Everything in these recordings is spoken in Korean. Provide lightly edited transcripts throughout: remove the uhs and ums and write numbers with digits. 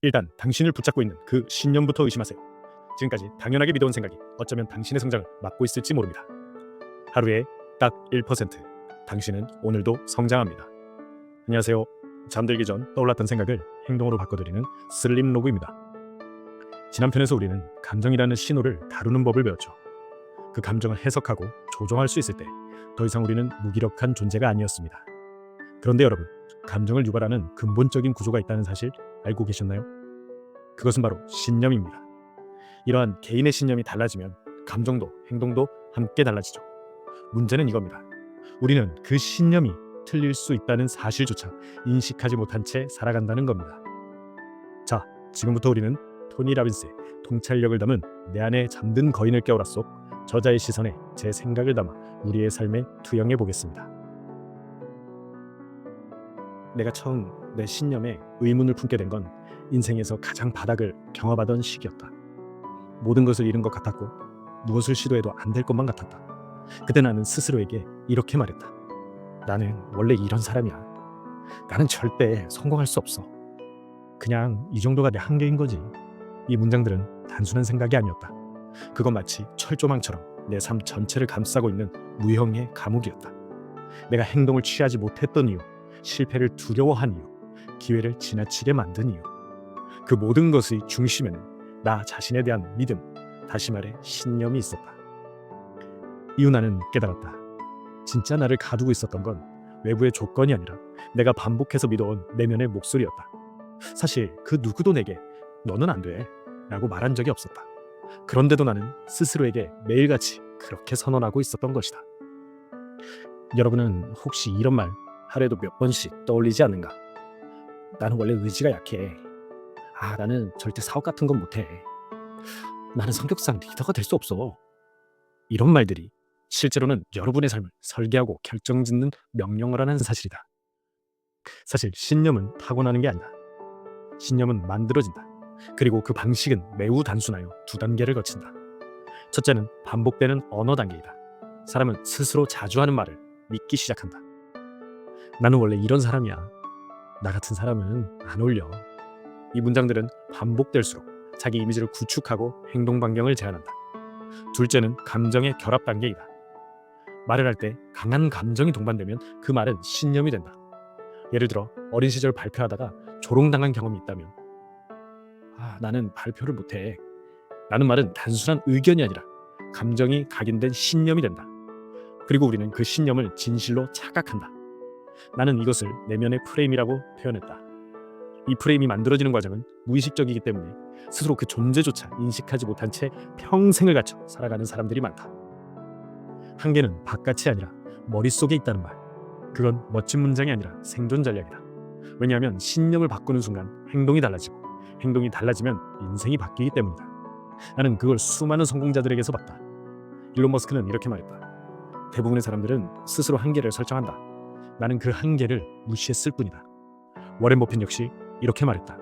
일단 당신을 붙잡고 있는 그 신념부터 의심하세요. 지금까지 당연하게 믿어온 생각이 어쩌면 당신의 성장을 막고 있을지 모릅니다. 하루에 딱 1%, 당신은 오늘도 성장합니다. 안녕하세요. 잠들기 전 떠올랐던 생각을 행동으로 바꿔드리는 슬림 로그입니다. 지난 편에서 우리는 감정이라는 신호를 다루는 법을 배웠죠. 그 감정을 해석하고 조종할 수 있을 때 더 이상 우리는 무기력한 존재가 아니었습니다. 그런데 여러분, 감정을 유발하는 근본적인 구조가 있다는 사실 알고 계셨나요? 그것은 바로 신념입니다. 이러한 개인의 신념이 달라지면 감정도 행동도 함께 달라지죠. 문제는 이겁니다. 우리는 그 신념이 틀릴 수 있다는 사실조차 인식하지 못한 채 살아간다는 겁니다. 자, 지금부터 우리는 토니 라빈스의 통찰력을 담은 내 안에 잠든 거인을 깨우라 속 저자의 시선에 제 생각을 담아 우리의 삶에 투영해 보겠습니다. 내가 처음 내 신념에 의문을 품게 된 건 인생에서 가장 바닥을 경험하던 시기였다. 모든 것을 잃은 것 같았고 무엇을 시도해도 안 될 것만 같았다. 그때 나는 스스로에게 이렇게 말했다. 나는 원래 이런 사람이야. 나는 절대 성공할 수 없어. 그냥 이 정도가 내 한계인 거지. 이 문장들은 단순한 생각이 아니었다. 그건 마치 철조망처럼 내 삶 전체를 감싸고 있는 무형의 감옥이었다. 내가 행동을 취하지 못했던 이유, 실패를 두려워한 이유, 기회를 지나치게 만든 이유, 그 모든 것의 중심에는 나 자신에 대한 믿음, 다시 말해 신념이 있었다. 이후 나는 깨달았다. 진짜 나를 가두고 있었던 건 외부의 조건이 아니라 내가 반복해서 믿어온 내면의 목소리였다. 사실 그 누구도 내게 너는 안 돼 라고 말한 적이 없었다. 그런데도 나는 스스로에게 매일같이 그렇게 선언하고 있었던 것이다. 여러분은 혹시 이런 말 하루에도 몇 번씩 떠올리지 않는가? 나는 원래 의지가 약해. 나는 절대 사업 같은 건 못해. 나는 성격상 리더가 될 수 없어. 이런 말들이 실제로는 여러분의 삶을 설계하고 결정짓는 명령을 하는 사실이다. 사실 신념은 타고나는 게 아니다. 신념은 만들어진다. 그리고 그 방식은 매우 단순하여 두 단계를 거친다. 첫째는 반복되는 언어 단계이다. 사람은 스스로 자주 하는 말을 믿기 시작한다. 나는 원래 이런 사람이야. 나 같은 사람은 안 어울려. 이 문장들은 반복될수록 자기 이미지를 구축하고 행동 반경을 제한한다. 둘째는 감정의 결합 단계이다. 말을 할 때 강한 감정이 동반되면 그 말은 신념이 된다. 예를 들어 어린 시절 발표하다가 조롱당한 경험이 있다면 나는 발표를 못해. 라는 말은 단순한 의견이 아니라 감정이 각인된 신념이 된다. 그리고 우리는 그 신념을 진실로 착각한다. 나는 이것을 내면의 프레임이라고 표현했다. 이 프레임이 만들어지는 과정은 무의식적이기 때문에 스스로 그 존재조차 인식하지 못한 채 평생을 갇혀 살아가는 사람들이 많다. 한계는 바깥이 아니라 머릿속에 있다는 말. 그건 멋진 문장이 아니라 생존 전략이다. 왜냐하면 신념을 바꾸는 순간 행동이 달라지고 행동이 달라지면 인생이 바뀌기 때문이다. 나는 그걸 수많은 성공자들에게서 봤다. 일론 머스크는 이렇게 말했다. 대부분의 사람들은 스스로 한계를 설정한다. 나는 그 한계를 무시했을 뿐이다. 워렌 버핏 역시 이렇게 말했다.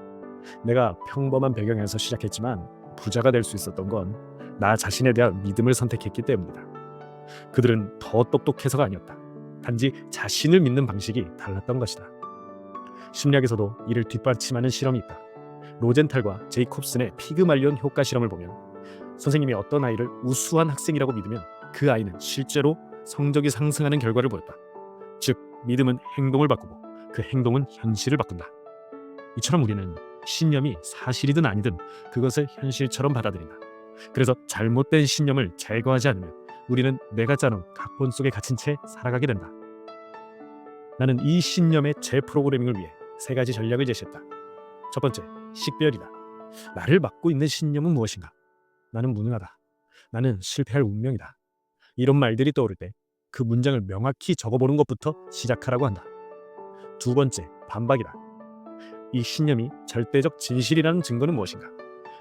내가 평범한 배경에서 시작했지만 부자가 될 수 있었던 건 나 자신에 대한 믿음을 선택했기 때문이다. 그들은 더 똑똑해서가 아니었다. 단지 자신을 믿는 방식이 달랐던 것이다. 심리학에서도 이를 뒷받침하는 실험이 있다. 로젠탈과 제이콥슨의 피그말리온 효과 실험을 보면 선생님이 어떤 아이를 우수한 학생이라고 믿으면 그 아이는 실제로 성적이 상승하는 결과를 보였다. 즉, 믿음은 행동을 바꾸고 그 행동은 현실을 바꾼다. 이처럼 우리는 신념이 사실이든 아니든 그것을 현실처럼 받아들인다. 그래서 잘못된 신념을 제거하지 않으면 우리는 내가 짜놓은 각본 속에 갇힌 채 살아가게 된다. 나는 이 신념의 재프로그래밍을 위해 세 가지 전략을 제시했다. 첫 번째, 식별이다. 나를 막고 있는 신념은 무엇인가? 나는 무능하다. 나는 실패할 운명이다. 이런 말들이 떠오를 때 그 문장을 명확히 적어보는 것부터 시작하라고 한다. 두 번째, 반박이다. 이 신념이 절대적 진실이라는 증거는 무엇인가?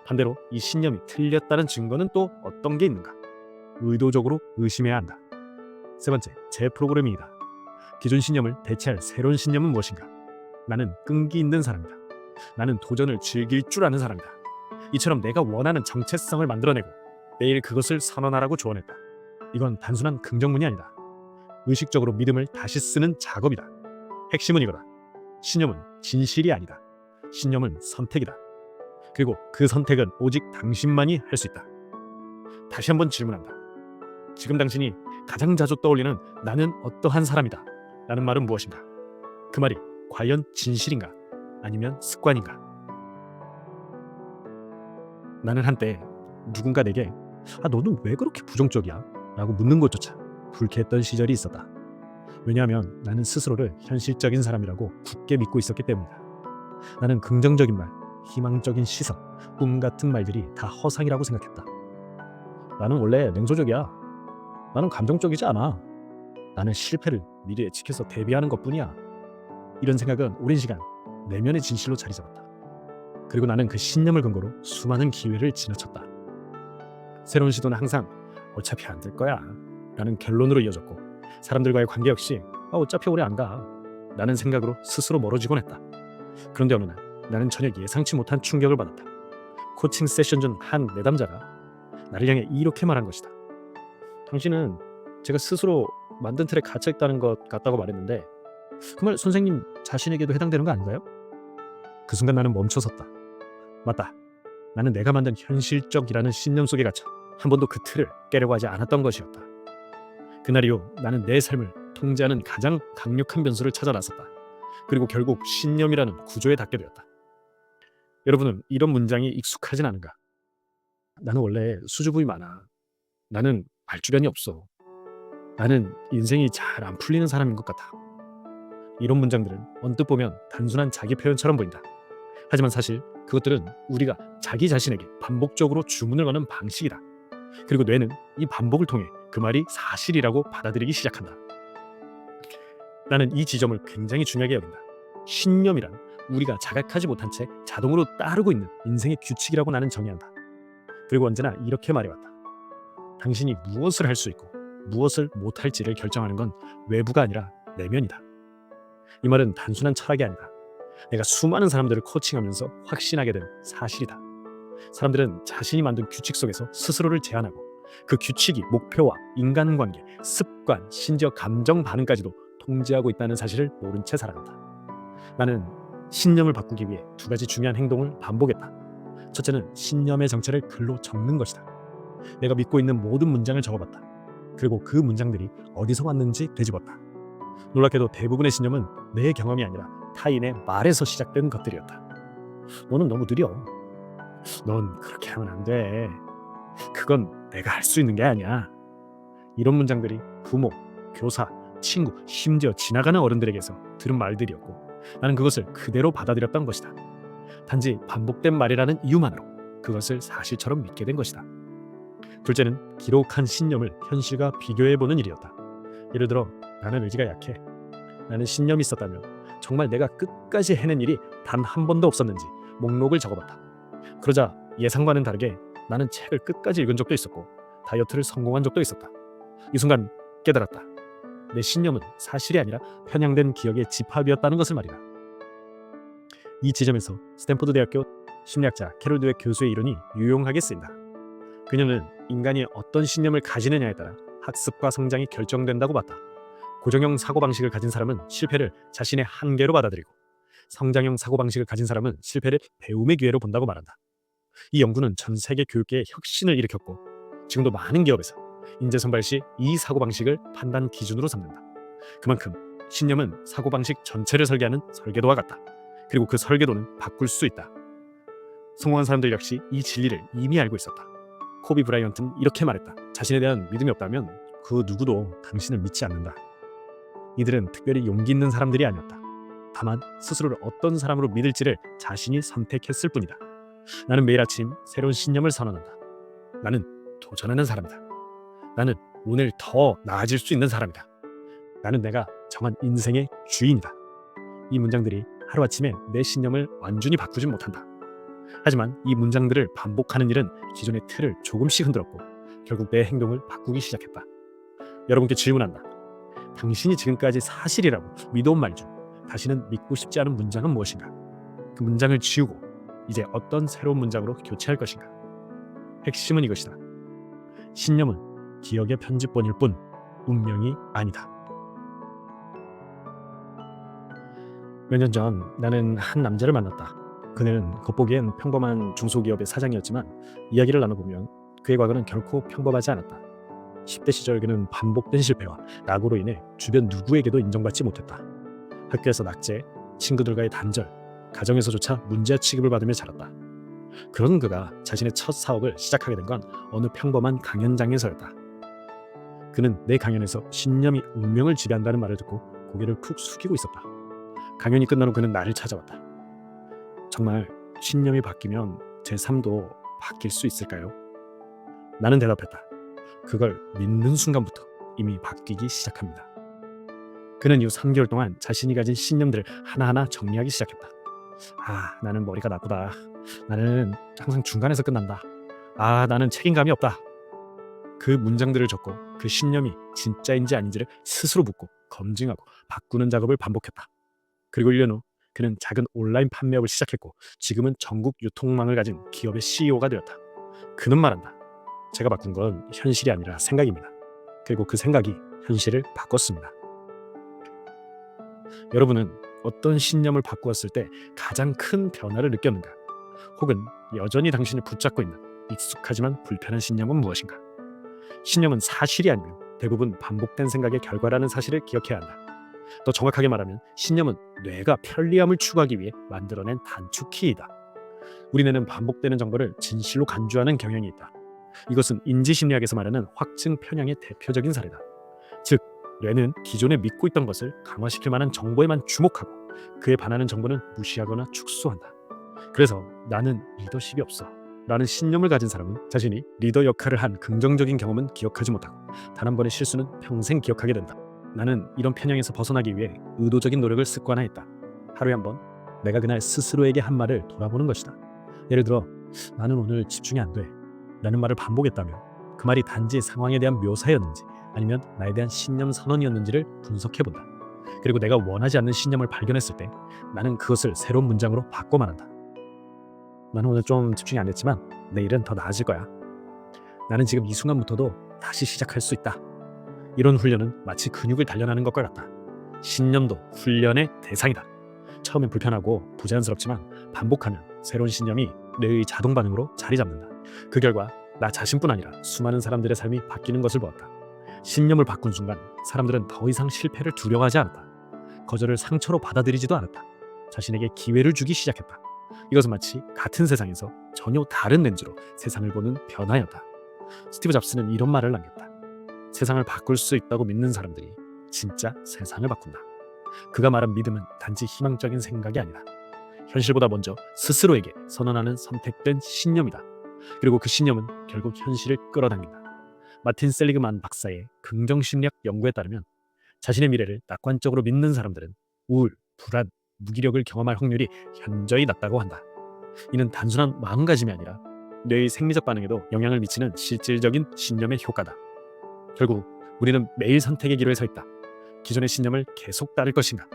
반대로 이 신념이 틀렸다는 증거는 또 어떤 게 있는가? 의도적으로 의심해야 한다. 세 번째, 재프로그래밍이다. 기존 신념을 대체할 새로운 신념은 무엇인가? 나는 끈기 있는 사람이다. 나는 도전을 즐길 줄 아는 사람이다. 이처럼 내가 원하는 정체성을 만들어내고 매일 그것을 선언하라고 조언했다. 이건 단순한 긍정문이 아니다. 의식적으로 믿음을 다시 쓰는 작업이다. 핵심은 이거다. 신념은 진실이 아니다. 신념은 선택이다. 그리고 그 선택은 오직 당신만이 할 수 있다. 다시 한번 질문한다. 지금 당신이 가장 자주 떠올리는 나는 어떠한 사람이다 라는 말은 무엇인가? 그 말이 과연 진실인가? 아니면 습관인가? 나는 한때 누군가 내게 너는 왜 그렇게 부정적이야? 라고 묻는 것조차 불쾌했던 시절이 있었다. 왜냐하면 나는 스스로를 현실적인 사람이라고 굳게 믿고 있었기 때문이다. 나는 긍정적인 말, 희망적인 시선, 꿈 같은 말들이 다 허상이라고 생각했다. 나는 원래 냉소적이야. 나는 감정적이지 않아. 나는 실패를 미리 예측해서 대비하는 것뿐이야. 이런 생각은 오랜 시간 내면의 진실로 자리 잡았다. 그리고 나는 그 신념을 근거로 수많은 기회를 지나쳤다. 새로운 시도는 항상 어차피 안 될 거야 라는 결론으로 이어졌고, 사람들과의 관계 역시 어차피 오래 안 가 라는 생각으로 스스로 멀어지곤 했다. 그런데 어느 날 나는 전혀 예상치 못한 충격을 받았다. 코칭 세션 중 한 내담자가 나를 향해 이렇게 말한 것이다. 당신은 제가 스스로 만든 틀에 갇혀 있다는 것 같다고 말했는데 그 말 선생님 자신에게도 해당되는 거 아닌가요? 그 순간 나는 멈춰섰다. 맞다. 나는 내가 만든 현실적이라는 신념 속에 갇혀 한 번도 그 틀을 깨려고 하지 않았던 것이었다. 그날 이후 나는 내 삶을 통제하는 가장 강력한 변수를 찾아 나섰다. 그리고 결국 신념이라는 구조에 닿게 되었다. 여러분은 이런 문장이 익숙하진 않은가? 나는 원래 수줍음이 많아. 나는 말주변이 없어. 나는 인생이 잘 안 풀리는 사람인 것 같아. 이런 문장들은 언뜻 보면 단순한 자기 표현처럼 보인다. 하지만 사실 그것들은 우리가 자기 자신에게 반복적으로 주문을 거는 방식이다. 그리고 뇌는 이 반복을 통해 그 말이 사실이라고 받아들이기 시작한다. 나는 이 지점을 굉장히 중요하게 여긴다. 신념이란 우리가 자각하지 못한 채 자동으로 따르고 있는 인생의 규칙이라고 나는 정의한다. 그리고 언제나 이렇게 말해왔다. 당신이 무엇을 할 수 있고 무엇을 못할지를 결정하는 건 외부가 아니라 내면이다. 이 말은 단순한 철학이 아니다. 내가 수많은 사람들을 코칭하면서 확신하게 된 사실이다. 사람들은 자신이 만든 규칙 속에서 스스로를 제한하고 그 규칙이 목표와 인간관계, 습관, 심지어 감정 반응까지도 통제하고 있다는 사실을 모른 채 살아간다. 나는 신념을 바꾸기 위해 두 가지 중요한 행동을 반복했다. 첫째는 신념의 정체를 글로 적는 것이다. 내가 믿고 있는 모든 문장을 적어봤다. 그리고 그 문장들이 어디서 왔는지 되짚었다. 놀랍게도 대부분의 신념은 내 경험이 아니라 타인의 말에서 시작된 것들이었다. 너는 너무 느려. 넌 그렇게 하면 안 돼. 그건 내가 할 수 있는 게 아니야. 이런 문장들이 부모, 교사, 친구, 심지어 지나가는 어른들에게서 들은 말들이었고, 나는 그것을 그대로 받아들였던 것이다. 단지 반복된 말이라는 이유만으로 그것을 사실처럼 믿게 된 것이다. 둘째는 기록한 신념을 현실과 비교해보는 일이었다. 예를 들어, 나는 의지가 약해. 나는 신념이 있었다면 정말 내가 끝까지 해낸 일이 단 한 번도 없었는지 목록을 적어봤다. 그러자 예상과는 다르게 나는 책을 끝까지 읽은 적도 있었고 다이어트를 성공한 적도 있었다. 이 순간 깨달았다. 내 신념은 사실이 아니라 편향된 기억의 집합이었다는 것을 말이다. 이 지점에서 스탠포드 대학교 심리학자 캐롤 드웨 교수의 이론이 유용하게 쓰인다. 그녀는 인간이 어떤 신념을 가지느냐에 따라 학습과 성장이 결정된다고 봤다. 고정형 사고방식을 가진 사람은 실패를 자신의 한계로 받아들이고, 성장형 사고방식을 가진 사람은 실패를 배움의 기회로 본다고 말한다. 이 연구는 전 세계 교육계에 혁신을 일으켰고, 지금도 많은 기업에서 인재 선발 시 이 사고방식을 판단 기준으로 삼는다. 그만큼 신념은 사고방식 전체를 설계하는 설계도와 같다. 그리고 그 설계도는 바꿀 수 있다. 성공한 사람들 역시 이 진리를 이미 알고 있었다. 코비 브라이언트는 이렇게 말했다. 자신에 대한 믿음이 없다면 그 누구도 당신을 믿지 않는다. 이들은 특별히 용기 있는 사람들이 아니었다. 다만 스스로를 어떤 사람으로 믿을지를 자신이 선택했을 뿐이다. 나는 매일 아침 새로운 신념을 선언한다. 나는 도전하는 사람이다. 나는 오늘 더 나아질 수 있는 사람이다. 나는 내가 정한 인생의 주인이다. 이 문장들이 하루아침에 내 신념을 완전히 바꾸진 못한다. 하지만 이 문장들을 반복하는 일은 기존의 틀을 조금씩 흔들었고 결국 내 행동을 바꾸기 시작했다. 여러분께 질문한다. 당신이 지금까지 사실이라고 믿어온 말 중 다시는 믿고 싶지 않은 문장은 무엇인가? 그 문장을 지우고 이제 어떤 새로운 문장으로 교체할 것인가? 핵심은 이것이다. 신념은 기억의 편집본일 뿐 운명이 아니다. 몇 년 전 나는 한 남자를 만났다. 그는 겉보기엔 평범한 중소기업의 사장이었지만 이야기를 나눠보면 그의 과거는 결코 평범하지 않았다. 10대 시절 그는 반복된 실패와 낙오로 인해 주변 누구에게도 인정받지 못했다. 학교에서 낙제, 친구들과의 단절, 가정에서조차 문제 취급을 받으며 자랐다. 그런 그가 자신의 첫 사업을 시작하게 된 건 어느 평범한 강연장에서였다. 그는 내 강연에서 신념이 운명을 지배한다는 말을 듣고 고개를 푹 숙이고 있었다. 강연이 끝난 후 그는 나를 찾아왔다. 정말 신념이 바뀌면 제 삶도 바뀔 수 있을까요? 나는 대답했다. 그걸 믿는 순간부터 이미 바뀌기 시작합니다. 그는 이후 3개월 동안 자신이 가진 신념들을 하나하나 정리하기 시작했다. 나는 머리가 나쁘다. 나는 항상 중간에서 끝난다. 나는 책임감이 없다. 그 문장들을 적고 그 신념이 진짜인지 아닌지를 스스로 묻고 검증하고 바꾸는 작업을 반복했다. 그리고 1년 후 그는 작은 온라인 판매업을 시작했고 지금은 전국 유통망을 가진 기업의 CEO가 되었다. 그는 말한다. 제가 바꾼 건 현실이 아니라 생각입니다. 그리고 그 생각이 현실을 바꿨습니다. 여러분은 어떤 신념을 바꾸었을 때 가장 큰 변화를 느꼈는가? 혹은 여전히 당신을 붙잡고 있는 익숙하지만 불편한 신념은 무엇인가? 신념은 사실이 아니면 대부분 반복된 생각의 결과라는 사실을 기억해야 한다. 더 정확하게 말하면 신념은 뇌가 편리함을 추구하기 위해 만들어낸 단축키이다. 우리 뇌는 반복되는 정보를 진실로 간주하는 경향이 있다. 이것은 인지심리학에서 말하는 확증 편향의 대표적인 사례다. 즉, 뇌는 기존에 믿고 있던 것을 강화시킬 만한 정보에만 주목하고 그에 반하는 정보는 무시하거나 축소한다. 그래서 나는 리더십이 없어 라는 신념을 가진 사람은 자신이 리더 역할을 한 긍정적인 경험은 기억하지 못하고 단 한 번의 실수는 평생 기억하게 된다. 나는 이런 편향에서 벗어나기 위해 의도적인 노력을 습관화했다. 하루에 한 번 내가 그날 스스로에게 한 말을 돌아보는 것이다. 예를 들어 나는 오늘 집중이 안 돼 라는 말을 반복했다면 그 말이 단지 상황에 대한 묘사였는지 아니면 나에 대한 신념 선언이었는지를 분석해본다. 그리고 내가 원하지 않는 신념을 발견했을 때 나는 그것을 새로운 문장으로 바꿔 말한다. 나는 오늘 좀 집중이 안 됐지만 내일은 더 나아질 거야. 나는 지금 이 순간부터도 다시 시작할 수 있다. 이런 훈련은 마치 근육을 단련하는 것과 같다. 신념도 훈련의 대상이다. 처음엔 불편하고 부자연스럽지만 반복하면 새로운 신념이 뇌의 자동 반응으로 자리 잡는다. 그 결과 나 자신뿐 아니라 수많은 사람들의 삶이 바뀌는 것을 보았다. 신념을 바꾼 순간 사람들은 더 이상 실패를 두려워하지 않았다. 거절을 상처로 받아들이지도 않았다. 자신에게 기회를 주기 시작했다. 이것은 마치 같은 세상에서 전혀 다른 렌즈로 세상을 보는 변화였다. 스티브 잡스는 이런 말을 남겼다. 세상을 바꿀 수 있다고 믿는 사람들이 진짜 세상을 바꾼다. 그가 말한 믿음은 단지 희망적인 생각이 아니다. 현실보다 먼저 스스로에게 선언하는 선택된 신념이다. 그리고 그 신념은 결국 현실을 끌어당긴다. 마틴 셀리그만 박사의 긍정심리학 연구에 따르면 자신의 미래를 낙관적으로 믿는 사람들은 우울, 불안, 무기력을 경험할 확률이 현저히 낮다고 한다. 이는 단순한 마음가짐이 아니라 뇌의 생리적 반응에도 영향을 미치는 실질적인 신념의 효과다. 결국 우리는 매일 선택의 기로에 서 있다. 기존의 신념을 계속 따를 것인가?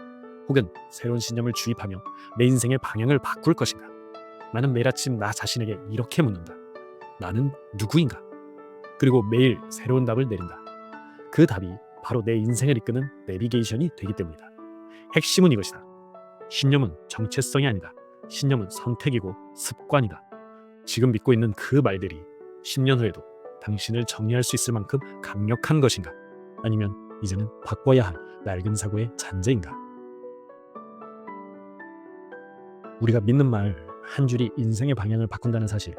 혹은 새로운 신념을 주입하며 내 인생의 방향을 바꿀 것인가? 나는 매일 아침 나 자신에게 이렇게 묻는다. 나는 누구인가? 그리고 매일 새로운 답을 내린다. 그 답이 바로 내 인생을 이끄는 내비게이션이 되기 때문이다. 핵심은 이것이다. 신념은 정체성이 아니다. 신념은 선택이고 습관이다. 지금 믿고 있는 그 말들이 10년 후에도 당신을 정리할 수 있을 만큼 강력한 것인가? 아니면 이제는 바꿔야 할 낡은 사고의 잔재인가? 우리가 믿는 말 한 줄이 인생의 방향을 바꾼다는 사실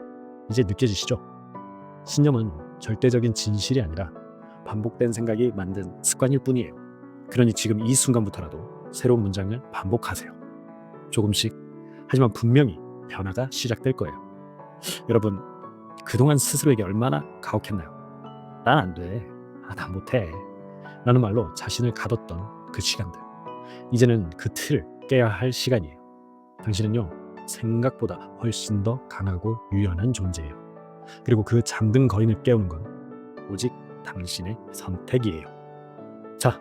이제 느껴지시죠? 신념은 절대적인 진실이 아니라 반복된 생각이 만든 습관일 뿐이에요. 그러니 지금 이 순간부터라도 새로운 문장을 반복하세요. 조금씩. 하지만 분명히 변화가 시작될 거예요. 여러분, 그동안 스스로에게 얼마나 가혹했나요? 난 안 돼. 난 못해. 라는 말로 자신을 가뒀던 그 시간들. 이제는 그 틀을 깨야 할 시간이에요. 당신은요, 생각보다 훨씬 더 강하고 유연한 존재예요. 그리고 그 잠든 거인을 깨우는 건 오직 당신의 선택이에요. 자,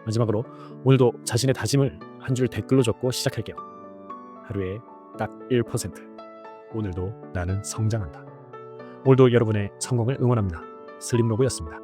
마지막으로 오늘도 자신의 다짐을 한 줄 댓글로 적고 시작할게요. 하루에 딱 1%. 오늘도 나는 성장한다. 오늘도 여러분의 성공을 응원합니다. 슬림로브였습니다.